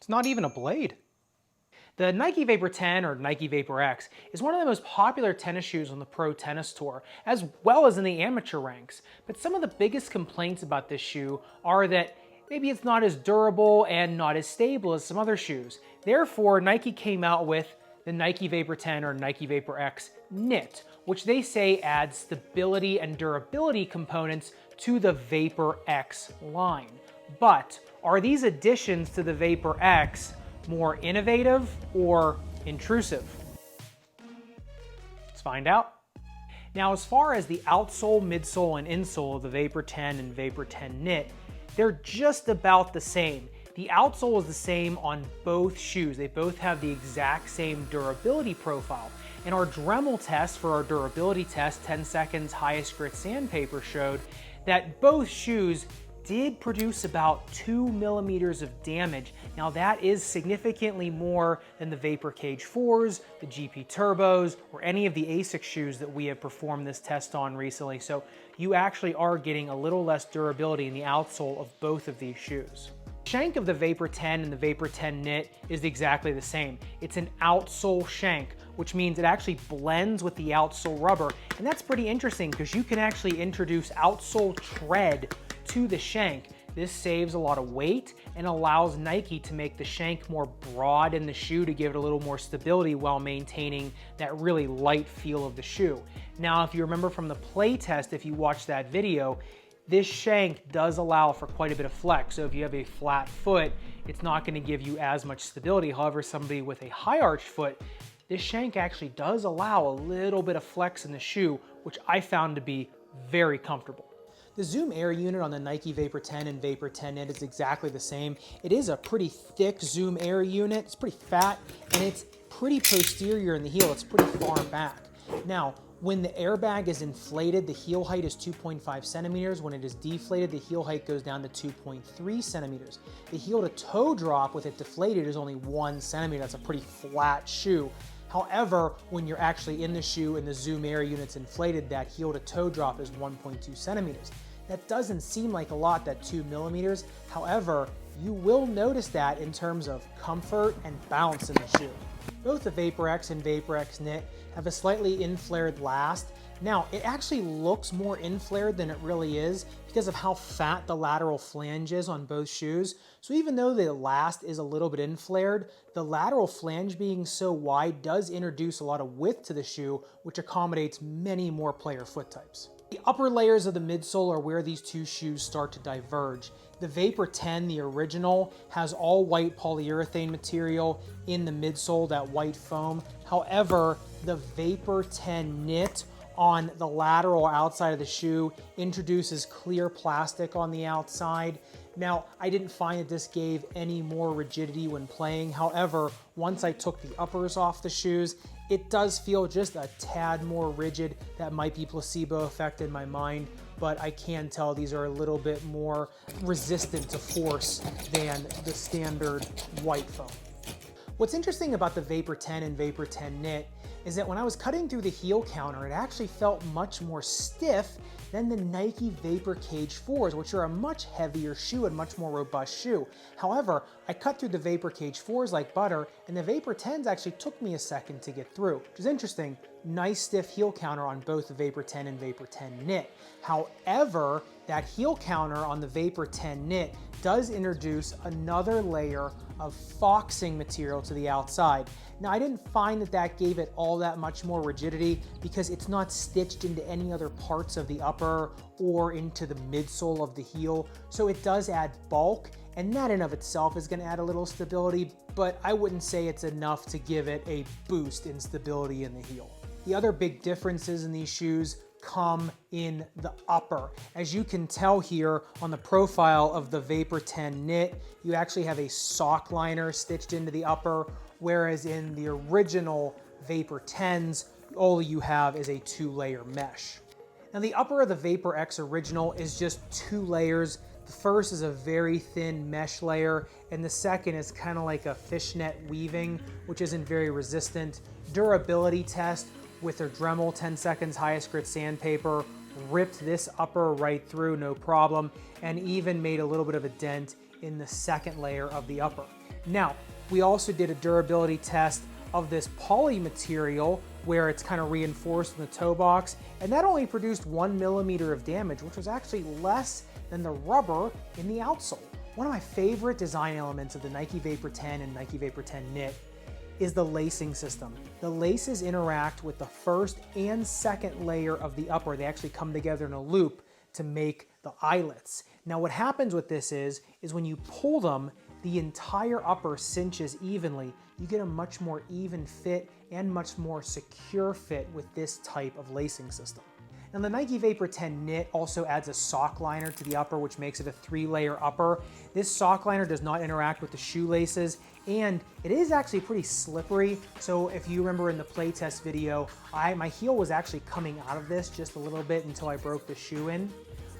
It's not even a blade. The Nike Vapor 10 or Nike Vapor X is one of the most popular tennis shoes on the pro tennis tour, as well as in the amateur ranks. But some of the biggest complaints about this shoe are that maybe it's not as durable and not as stable as some other shoes. Therefore, Nike came out with the Nike Vapor 10 or Nike Vapor X Knit, which they say adds stability and durability components to the Vapor X line. But are these additions to the Vapor X more innovative or intrusive? Let's find out. Now, as far as the outsole, midsole, and insole of the Vapor 10 and Vapor 10 Knit, they're just about the same. The outsole is the same on both shoes. They both have the exact same durability profile. And our Dremel test for our durability test, 10 seconds highest grit sandpaper, showed that both shoes did produce about 2 millimeters of damage. Now that is significantly more than the Vapor Cage 4s, the GP Turbos, or any of the ASICS shoes that we have performed this test on recently. So you actually are getting a little less durability in the outsole of both of these shoes. The shank of the Vapor 10 and the Vapor 10 Knit is exactly the same. It's an outsole shank, which means it actually blends with the outsole rubber. And that's pretty interesting because you can actually introduce outsole tread to the shank. This saves a lot of weight and allows Nike to make the shank more broad in the shoe to give it a little more stability while maintaining that really light feel of the shoe. Now, if you remember from the play test, if you watch that video, this shank does allow for quite a bit of flex. So if you have a flat foot, it's not going to give you as much stability. However, somebody with a high arch foot, this shank actually does allow a little bit of flex in the shoe, which I found to be very comfortable. The Zoom Air unit on the Nike Vapor 10 and Vapor 10 Knit is exactly the same. It is a pretty thick Zoom Air unit. It's pretty fat and it's pretty posterior in the heel. It's pretty far back. Now, when the airbag is inflated, the heel height is 2.5 centimeters. When it is deflated, the heel height goes down to 2.3 centimeters. The heel to toe drop with it deflated is only 1 centimeter. That's a pretty flat shoe. However, when you're actually in the shoe and the Zoom Air unit's inflated, that heel to toe drop is 1.2 centimeters. That doesn't seem like a lot, that 2 millimeters. However, you will notice that in terms of comfort and bounce in the shoe. Both the Vapor X and Vapor X Knit have a slightly inflared last. Now, it actually looks more inflared than it really is because of how fat the lateral flange is on both shoes. So even though the last is a little bit inflared, the lateral flange being so wide does introduce a lot of width to the shoe, which accommodates many more player foot types. The upper layers of the midsole are where these two shoes start to diverge. The Vapor 10, the original, has all white polyurethane material in the midsole, that white foam. However, the Vapor 10 Knit on the lateral outside of the shoe introduces clear plastic on the outside. Now, I didn't find that this gave any more rigidity when playing. However, once I took the uppers off the shoes, it does feel just a tad more rigid. That might be placebo effect in my mind, but I can tell these are a little bit more resistant to force than the standard white foam. What's interesting about the Vapor 10 and Vapor 10 Knit is that when I was cutting through the heel counter, it actually felt much more stiff than the Nike Vapor Cage 4s, which are a much heavier shoe and much more robust shoe. However, I cut through the Vapor Cage 4s like butter, and the Vapor 10s actually took me a second to get through, which is interesting. Nice stiff heel counter on both the Vapor 10 and Vapor 10 Knit. However, that heel counter on the Vapor 10 Knit does introduce another layer of foxing material to the outside. Now, I didn't find that that gave it all that much more rigidity because it's not stitched into any other parts of the upper or into the midsole of the heel. So it does add bulk, and that in of itself is going to add a little stability, but I wouldn't say it's enough to give it a boost in stability in the heel. The other big differences in these shoes come in the upper. As you can tell here on the profile of the Vapor 10 Knit, you actually have a sock liner stitched into the upper, whereas in the original Vapor 10s, all you have is a 2-layer mesh. Now the upper of the Vapor X original is just 2 layers. The first is a very thin mesh layer, and the second is kind of like a fishnet weaving, which isn't very resistant. Durability test with their Dremel 10 seconds highest grit sandpaper ripped this upper right through, no problem, and even made a little bit of a dent in the second layer of the upper. Now, we also did a durability test of this poly material where it's kind of reinforced in the toe box, and that only produced 1 millimeter of damage, which was actually less than the rubber in the outsole. One of my favorite design elements of the Nike Vapor 10 and Nike Vapor 10 Knit is the lacing system. The laces interact with the first and second layer of the upper. They actually come together in a loop to make the eyelets. Now what happens with this is when you pull them, the entire upper cinches evenly. You get a much more even fit and much more secure fit with this type of lacing system. Now the Nike Vapor 10 Knit also adds a sock liner to the upper, which makes it a 3-layer upper. This sock liner does not interact with the shoelaces, and it is actually pretty slippery. So if you remember in the playtest video, my heel was actually coming out of this just a little bit until I broke the shoe in.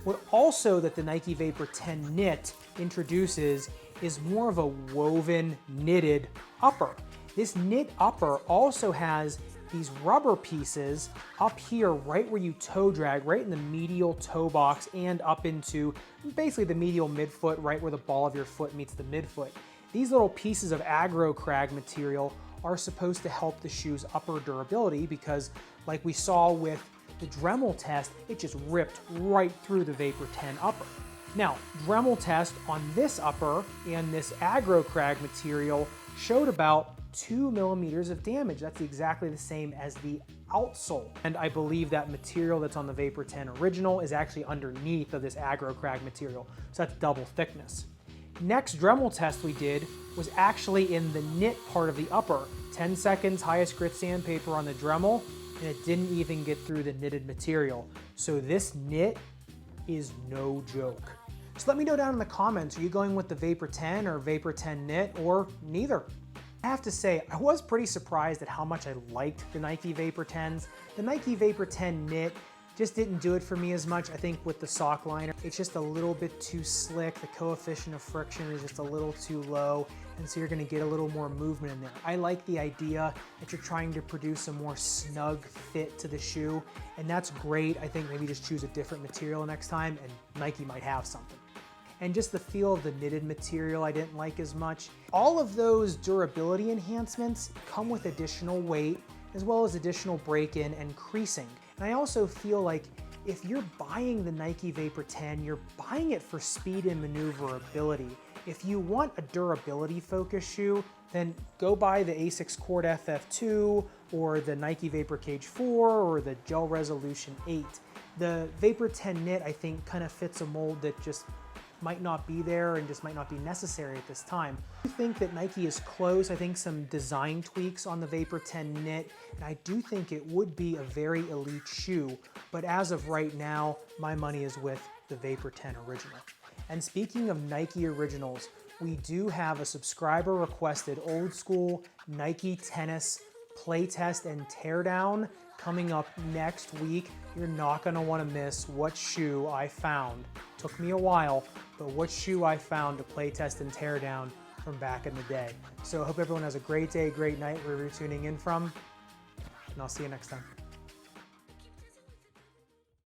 What also that the Nike Vapor 10 Knit introduces is more of a woven knitted upper. This knit upper also has these rubber pieces up here right where you toe drag, right in the medial toe box and up into basically the medial midfoot, right where the ball of your foot meets the midfoot. These little pieces of aggro crag material are supposed to help the shoe's upper durability because like we saw with the Dremel test, it just ripped right through the Vapor 10 upper. Now, Dremel test on this upper and this aggro crag material showed about 2 millimeters of damage. That's exactly the same as the outsole. And I believe that material that's on the Vapor 10 original is actually underneath of this aggro crag material. So that's double thickness. Next Dremel test we did was actually in the knit part of the upper. 10 seconds, highest grit sandpaper on the Dremel, and it didn't even get through the knitted material. So this knit is no joke. So let me know down in the comments, are you going with the Vapor 10 or Vapor 10 Knit or neither? I have to say, I was pretty surprised at how much I liked the Nike Vapor 10s. The Nike Vapor 10 Knit just didn't do it for me as much. I think with the sock liner, it's just a little bit too slick. The coefficient of friction is just a little too low, and so you're gonna get a little more movement in there. I like the idea that you're trying to produce a more snug fit to the shoe, and that's great. I think maybe just choose a different material next time, and Nike might have something. And just the feel of the knitted material I didn't like as much. All of those durability enhancements come with additional weight, as well as additional break-in and creasing. And I also feel like if you're buying the Nike Vapor 10, you're buying it for speed and maneuverability. If you want a durability focused shoe, then go buy the Asics Cord FF2 or the Nike Vapor Cage 4 or the Gel Resolution 8. The Vapor 10 Knit, I think, kind of fits a mold that just might not be there and just might not be necessary at this time. I think that Nike is close. I think some design tweaks on the Vapor 10 Knit, and I do think it would be a very elite shoe, but as of right now, my money is with the Vapor 10 Original. And speaking of Nike Originals, we do have a subscriber requested old school Nike tennis playtest and teardown coming up next week. You're not gonna wanna miss what shoe I found. Took me a while, but what shoe I found to playtest and tear down from back in the day. So I hope everyone has a great day, great night wherever you're tuning in from, and I'll see you next time.